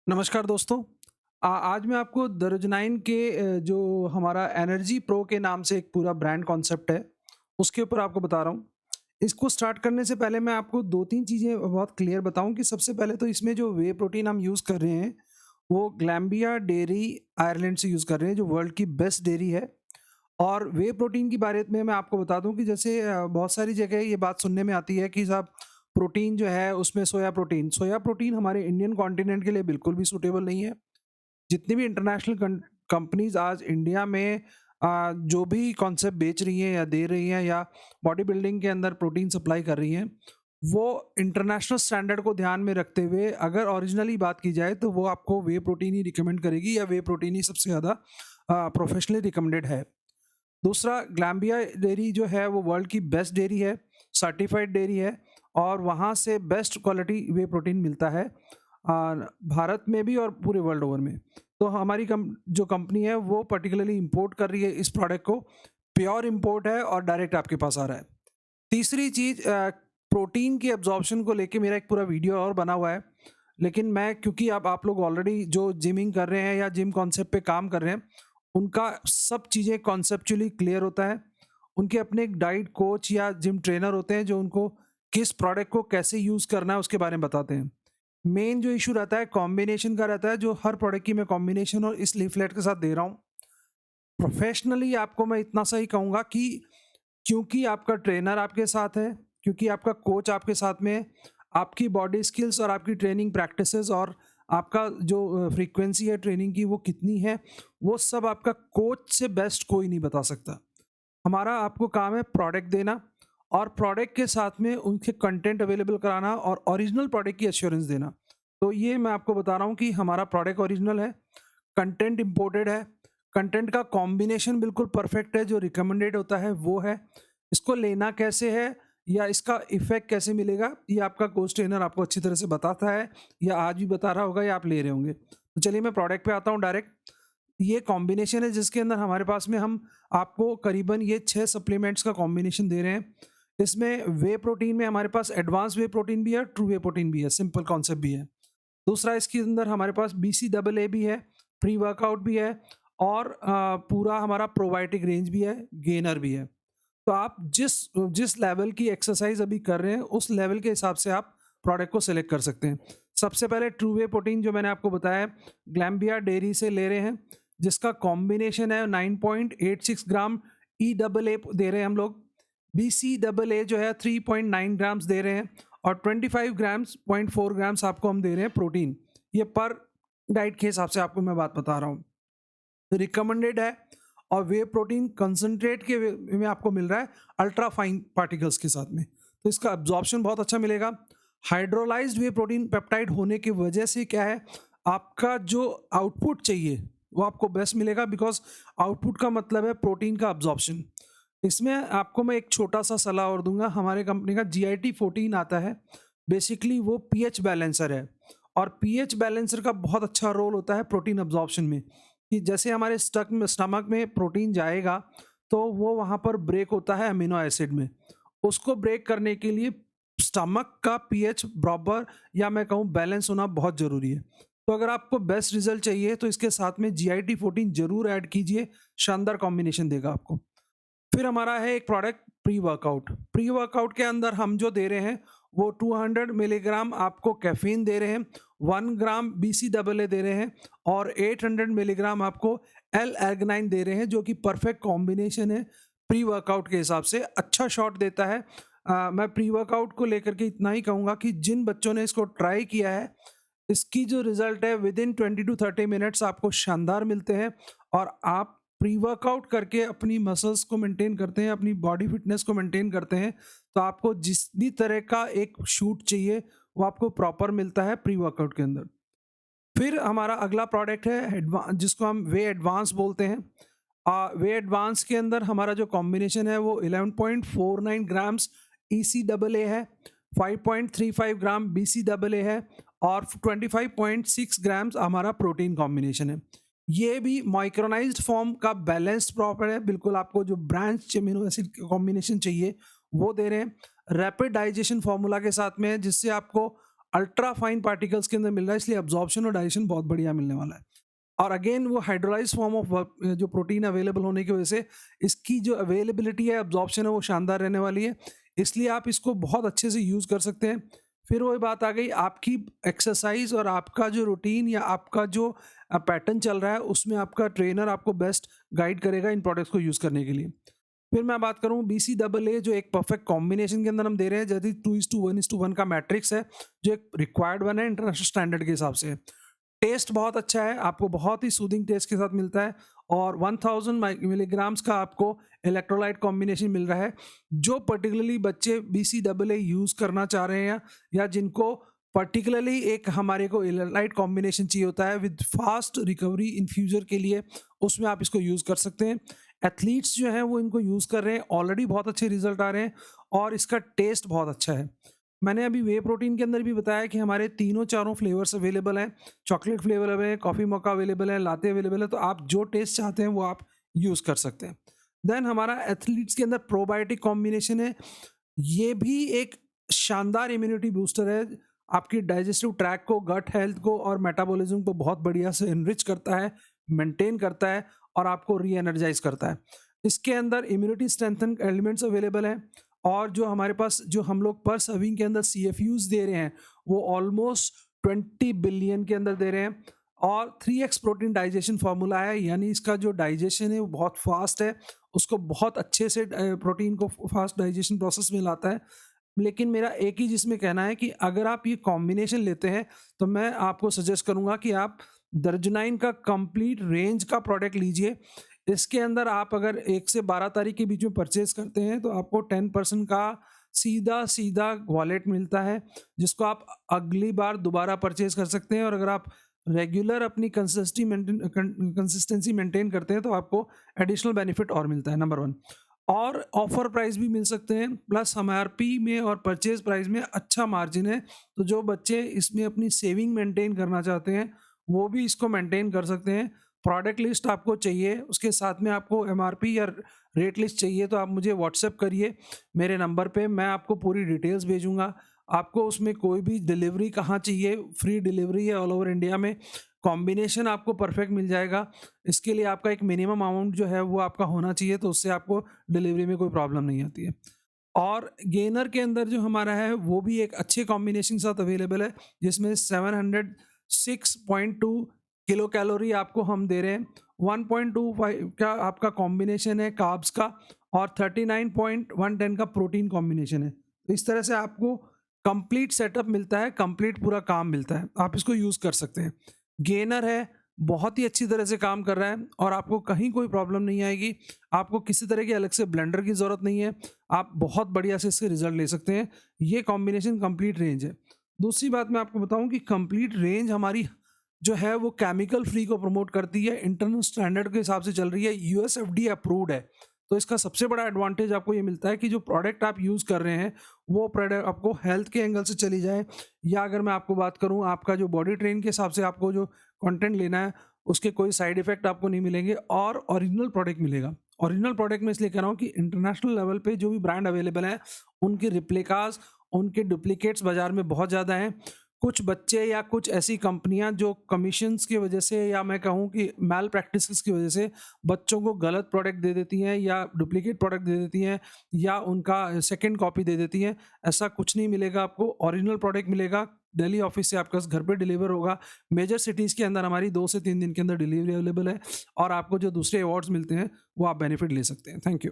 नमस्कार दोस्तों। आज मैं आपको दरजनाइन के जो हमारा एनर्जी प्रो के नाम से एक पूरा ब्रांड कॉन्सेप्ट है, उसके ऊपर आपको बता रहा हूँ। इसको स्टार्ट करने से पहले मैं आपको 2-3 चीज़ें बहुत क्लियर बताऊँ कि सबसे पहले तो इसमें जो वे प्रोटीन हम यूज़ कर रहे हैं, वो ग्लैम्बिया डेयरी आयरलैंड से यूज़ कर रहे हैं, जो वर्ल्ड की बेस्ट डेयरी है। और वे प्रोटीन की बारे में मैं आपको बता दूं कि जैसे बहुत सारी जगह ये बात सुनने में आती है कि साहब प्रोटीन जो है उसमें सोया प्रोटीन हमारे इंडियन कॉन्टिनेंट के लिए बिल्कुल भी सूटेबल नहीं है। जितनी भी इंटरनेशनल कंपनीज आज इंडिया में जो भी कॉन्सेप्ट बेच रही हैं या दे रही हैं या बॉडी बिल्डिंग के अंदर प्रोटीन सप्लाई कर रही हैं, वो इंटरनेशनल स्टैंडर्ड को ध्यान में रखते हुए अगर ओरिजिनली बात की जाए तो वो आपको वे प्रोटीन ही रिकमेंड करेगी या वे प्रोटीन ही सबसे ज़्यादा प्रोफेशनली रिकमेंडेड है। दूसरा, ग्लैम्बिया डेयरी जो है वो वर्ल्ड की बेस्ट डेयरी है, सर्टिफाइड डेयरी है और वहाँ से बेस्ट क्वालिटी वे प्रोटीन मिलता है भारत में भी और पूरे वर्ल्ड ओवर में। तो हमारी जो कंपनी है वो पर्टिकुलरली इंपोर्ट कर रही है इस प्रोडक्ट को, प्योर इंपोर्ट है और डायरेक्ट आपके पास आ रहा है। तीसरी चीज़, प्रोटीन की एब्जॉर्प्शन को लेके मेरा एक पूरा वीडियो और बना हुआ है, लेकिन मैं क्योंकि अब आप लोग ऑलरेडी जो जिमिंग कर रहे हैं या जिम कॉन्सेप्ट पे काम कर रहे हैं, उनका सब चीज़ें कॉन्सेप्चुअली क्लियर होता है। उनके अपने एक डाइट कोच या जिम ट्रेनर होते हैं जो उनको किस प्रोडक्ट को कैसे यूज़ करना है उसके बारे में बताते हैं। मेन जो इशू रहता है कॉम्बिनेशन का रहता है, जो हर प्रोडक्ट की मैं कॉम्बिनेशन और इस लीफलेट के साथ दे रहा हूँ। प्रोफेशनली आपको मैं इतना सा ही कहूँगा कि क्योंकि आपका ट्रेनर आपके साथ है, क्योंकि आपका कोच आपके साथ में है, आपकी बॉडी स्किल्स और आपकी ट्रेनिंग प्रैक्टिसेस और आपका जो फ्रीक्वेंसी है ट्रेनिंग की वो कितनी है, वो सब आपका कोच से बेस्ट कोई नहीं बता सकता। हमारा आपको काम है प्रोडक्ट देना और प्रोडक्ट के साथ में उनके कंटेंट अवेलेबल कराना और ओरिजिनल प्रोडक्ट की एश्योरेंस देना। तो ये मैं आपको बता रहा हूँ कि हमारा प्रोडक्ट ओरिजिनल है, कंटेंट इम्पोर्टेड है, कंटेंट का कॉम्बिनेशन बिल्कुल परफेक्ट है, जो रिकमेंडेड होता है वो है। इसको लेना कैसे है या इसका इफ़ेक्ट कैसे मिलेगा, ये आपका कोच ट्रेनर आपको अच्छी तरह से बताता है या आज भी बता रहा होगा या आप ले रहे होंगे। तो चलिए मैं प्रोडक्ट पे आता हूँ डायरेक्ट। ये कॉम्बिनेशन है जिसके अंदर हमारे पास में हम आपको करीबन ये 6 सप्लीमेंट्स का कॉम्बिनेशन दे रहे हैं। इसमें वे प्रोटीन में हमारे पास एडवांस वे प्रोटीन भी है, ट्रू वे प्रोटीन भी है, सिंपल कॉन्सेप्ट भी है। दूसरा, इसके अंदर हमारे पास BCAA भी है, प्री वर्कआउट भी है और पूरा हमारा प्रोबायोटिक रेंज भी है, गेनर भी है। तो आप जिस जिस लेवल की एक्सरसाइज अभी कर रहे हैं उस लेवल के हिसाब से आप प्रोडक्ट को सिलेक्ट कर सकते हैं। सबसे पहले ट्रू वे प्रोटीन जो मैंने आपको बताया है, ग्लैम्बिया डेयरी से ले रहे हैं, जिसका कॉम्बिनेशन है 9.86 ग्राम EAA दे रहे हैं हम लोग। BCAA जो है 3.9 ग्राम्स दे रहे हैं और 25 ग्राम्स 0.4 ग्राम्स आपको हम दे रहे हैं प्रोटीन। ये पर डाइट के हिसाब से आपको मैं बात बता रहा हूँ, रिकमेंडेड है। और वे प्रोटीन कंसंट्रेट के में आपको मिल रहा है अल्ट्रा फाइन पार्टिकल्स के साथ में, तो इसका एब्जॉर्प्शन बहुत अच्छा मिलेगा। हाइड्रोलाइज्ड वे प्रोटीन पेप्टाइड होने की वजह से क्या है, आपका जो आउटपुट चाहिए वो आपको बेस्ट मिलेगा, बिकॉज आउटपुट का मतलब है प्रोटीन का एब्जॉर्प्शन। इसमें आपको मैं एक छोटा सा सलाह और दूंगा, हमारे कंपनी का GIT 14 आता है, बेसिकली वो पीएच बैलेंसर है और पीएच बैलेंसर का बहुत अच्छा रोल होता है प्रोटीन अब्जॉर्प्शन में। कि जैसे हमारे स्टमक में प्रोटीन जाएगा तो वो वहाँ पर ब्रेक होता है अमीनो एसिड में, उसको ब्रेक करने के लिए स्टमक का पीएच बराबर या मैं कहूँ बैलेंस होना बहुत ज़रूरी है। तो अगर आपको बेस्ट रिजल्ट चाहिए तो इसके साथ में GIT 14 जरूर ऐड कीजिए, शानदार कॉम्बिनेशन देगा आपको। फिर हमारा है एक प्रोडक्ट प्री वर्कआउट के अंदर हम जो दे रहे हैं वो 200 मिलीग्राम आपको कैफीन दे रहे हैं, 1 ग्राम BCAA दे रहे हैं और 800 मिलीग्राम आपको L-arginine दे रहे हैं, जो कि परफेक्ट कॉम्बिनेशन है प्री वर्कआउट के हिसाब से, अच्छा शॉट देता है। मैं प्री वर्कआउट को लेकर के इतना ही कहूँगा कि जिन बच्चों ने इसको ट्राई किया है, इसकी जो रिजल्ट है विद इन 20 to 30 मिनट्स आपको शानदार मिलते हैं और आप प्री वर्कआउट करके अपनी मसल्स को मेंटेन करते हैं, अपनी बॉडी फिटनेस को मेंटेन करते हैं, तो आपको जिस भी तरह का एक शूट चाहिए वो आपको प्रॉपर मिलता है प्री वर्कआउट के अंदर। फिर हमारा अगला प्रोडक्ट है जिसको हम वे एडवांस बोलते हैं। वे एडवांस के अंदर हमारा जो कॉम्बिनेशन है वो 11.49 ग्राम्स ECAA है, 5.35 ग्राम BCAA है और 25.6 ग्राम्स हमारा प्रोटीन कॉम्बिनेशन है। ये भी माइक्रोनाइज्ड फॉर्म का बैलेंस प्रॉपर है, बिल्कुल आपको जो ब्रांच अमीनो एसिड कॉम्बिनेशन चाहिए वो दे रहे हैं। रैपिड डाइजेशन फार्मूला के साथ में है, जिससे आपको अल्ट्रा फाइन पार्टिकल्स के अंदर मिल रहा है, इसलिए अब्जॉर्प्शन और डाइजेशन बहुत बढ़िया मिलने वाला है। और अगेन वो हाइड्रोलाइज फॉर्म ऑफ जो प्रोटीन अवेलेबल होने की वजह से इसकी जो अवेलेबिलिटी है, अब्जॉर्प्शन है, वो शानदार रहने वाली है, इसलिए आप इसको बहुत अच्छे से यूज़ कर सकते हैं। फिर वही बात आ गई आपकी एक्सरसाइज और आपका जो रूटीन या आपका जो पैटर्न चल रहा है, उसमें आपका ट्रेनर आपको बेस्ट गाइड करेगा इन प्रोडक्ट्स को यूज़ करने के लिए। फिर मैं बात करूँ BCAA, जो एक परफेक्ट कॉम्बिनेशन के अंदर हम दे रहे हैं, जैसे 2:1:1 का मैट्रिक्स है, जो एक रिक्वायर्ड वन है इंटरनेशनल स्टैंडर्ड के हिसाब से। टेस्ट बहुत अच्छा है, आपको बहुत ही सूदिंग टेस्ट के साथ मिलता है, और 1000 मिलीग्राम्स का आपको इलेक्ट्रोलाइट कॉम्बिनेशन मिल रहा है, जो पर्टिकुलरली बच्चे BCAA यूज़ करना चाह रहे हैं या जिनको पर्टिकुलरली एक हमारे को इलेक्ट्रोलाइट कॉम्बिनेशन चाहिए होता है with fast recovery in future के लिए, उसमें आप इसको यूज़ कर सकते हैं। एथलीट्स जो हैं वो इनको यूज़ कर रहे हैं, ऑलरेडी बहुत अच्छे रिजल्ट आ रहे हैं और इसका टेस्ट बहुत अच्छा है। मैंने अभी वे प्रोटीन के अंदर भी बताया कि हमारे तीनों चारों फ्लेवर्स अवेलेबल हैं, चॉकलेट फ्लेवर अवेलेबल है, कॉफ़ी मोका अवेलेबल है, लाते अवेलेबल है, तो आप जो टेस्ट चाहते हैं वो आप यूज़ कर सकते हैं। देन हमारा एथलीट्स के अंदर प्रोबायोटिक कॉम्बिनेशन है, ये भी एक शानदार इम्यूनिटी बूस्टर है, आपकी डाइजेस्टिव ट्रैक को, गट हेल्थ को और मेटाबॉलिज्म को बहुत बढ़िया से इनरिच करता है, मेंटेन करता है और आपको री एनर्जाइज करता है। इसके अंदर इम्यूनिटी स्ट्रेंथन एलिमेंट्स अवेलेबल हैं, और जो हमारे पास जो हम लोग पर सर्विंग के अंदर CFUs दे रहे हैं वो ऑलमोस्ट 20 बिलियन के अंदर दे रहे हैं, और 3x प्रोटीन डाइजेशन फार्मूला है, यानी इसका जो डाइजेशन है वो बहुत फास्ट है, उसको बहुत अच्छे से प्रोटीन को फास्ट डाइजेशन प्रोसेस में लाता है। लेकिन मेरा एक ही जिसमें कहना है कि अगर आप ये कॉम्बिनेशन लेते हैं तो मैं आपको सजेस्ट करूंगा कि आप दर्जनाइन का कंप्लीट रेंज का प्रोडक्ट लीजिए। इसके अंदर आप अगर 1 से 12 तारीख के बीच में परचेज करते हैं तो आपको 10% का सीधा सीधा वॉलेट मिलता है, जिसको आप अगली बार दोबारा परचेज कर सकते हैं, और अगर आप रेगुलर अपनी कंसिस्टेंसी मेंटेन करते हैं तो आपको एडिशनल बेनिफिट और मिलता है, नंबर 1। और ऑफर प्राइस भी मिल सकते हैं, प्लस MRP में और परचेज प्राइस में अच्छा मार्जिन है, तो जो बच्चे इसमें अपनी सेविंग मेंटेन करना चाहते हैं वो भी इसको मेंटेन कर सकते हैं। प्रोडक्ट लिस्ट आपको चाहिए, उसके साथ में आपको MRP या रेट लिस्ट चाहिए, तो आप मुझे व्हाट्सएप करिए मेरे नंबर पे, मैं आपको पूरी डिटेल्स भेजूंगा। आपको उसमें कोई भी डिलीवरी कहाँ चाहिए, फ्री डिलीवरी है ऑल ओवर इंडिया में, कॉम्बिनेशन आपको परफेक्ट मिल जाएगा। इसके लिए आपका एक मिनिमम अमाउंट जो है वो आपका होना चाहिए, तो उससे आपको डिलीवरी में कोई प्रॉब्लम नहीं आती है। और गेनर के अंदर जो हमारा है वो भी एक अच्छे कॉम्बिनेशन के साथ अवेलेबल है, जिसमें 706.2 किलो कैलोरी आपको हम दे रहे हैं, 1.25 का आपका कॉम्बिनेशन है कार्ब्स का, और 39.110 का प्रोटीन कॉम्बिनेशन है। तो इस तरह से आपको कंप्लीट सेटअप मिलता है, कंप्लीट पूरा काम मिलता है, आप इसको यूज़ कर सकते हैं। गेनर है, बहुत ही अच्छी तरह से काम कर रहा है और आपको कहीं कोई प्रॉब्लम नहीं आएगी, आपको किसी तरह के अलग से ब्लेंडर की ज़रूरत नहीं है, आप बहुत बढ़िया से इसके रिजल्ट ले सकते हैं। ये कॉम्बिनेशन कंप्लीट रेंज है। दूसरी बात मैं आपको बताऊं कि कंप्लीट रेंज हमारी जो है वो केमिकल फ्री को प्रमोट करती है, इंटरनेशनल स्टैंडर्ड के हिसाब से चल रही है, USFDA अप्रूव्ड है। तो इसका सबसे बड़ा एडवांटेज आपको ये मिलता है कि जो प्रोडक्ट आप यूज़ कर रहे हैं वो प्रोडक्ट आपको हेल्थ के एंगल से चली जाए, या अगर मैं आपको बात करूँ आपका जो बॉडी ट्रेन के हिसाब से आपको जो कंटेंट लेना है उसके कोई साइड इफेक्ट आपको नहीं मिलेंगे, और ओरिजिनल प्रोडक्ट मिलेगा। ओरिजिनल प्रोडक्ट में इसलिए कह रहा हूँ कि इंटरनेशनल लेवल पे जो भी ब्रांड अवेलेबल है उनके रिप्लिकास, उनके डुप्लीकेट्स बाज़ार में बहुत ज़्यादा हैं। कुछ बच्चे या कुछ ऐसी कंपनियां जो कमीशंस की वजह से, या मैं कहूँ कि मैल प्रैक्टिसेस की वजह से बच्चों को गलत प्रोडक्ट दे देती हैं या डुप्लीकेट प्रोडक्ट दे देती हैं या उनका सेकंड कॉपी दे देती हैं। ऐसा कुछ नहीं मिलेगा, आपको ओरिजिनल प्रोडक्ट मिलेगा, दिल्ली ऑफिस से आपका घर पे डिलीवर होगा। मेजर सिटीज़ के अंदर हमारी 2 से 3 दिन के अंदर डिलीवरी अवेलेबल है, और आपको जो दूसरे अवार्ड्स मिलते हैं वो आप बेनिफिट ले सकते हैं। Thank you.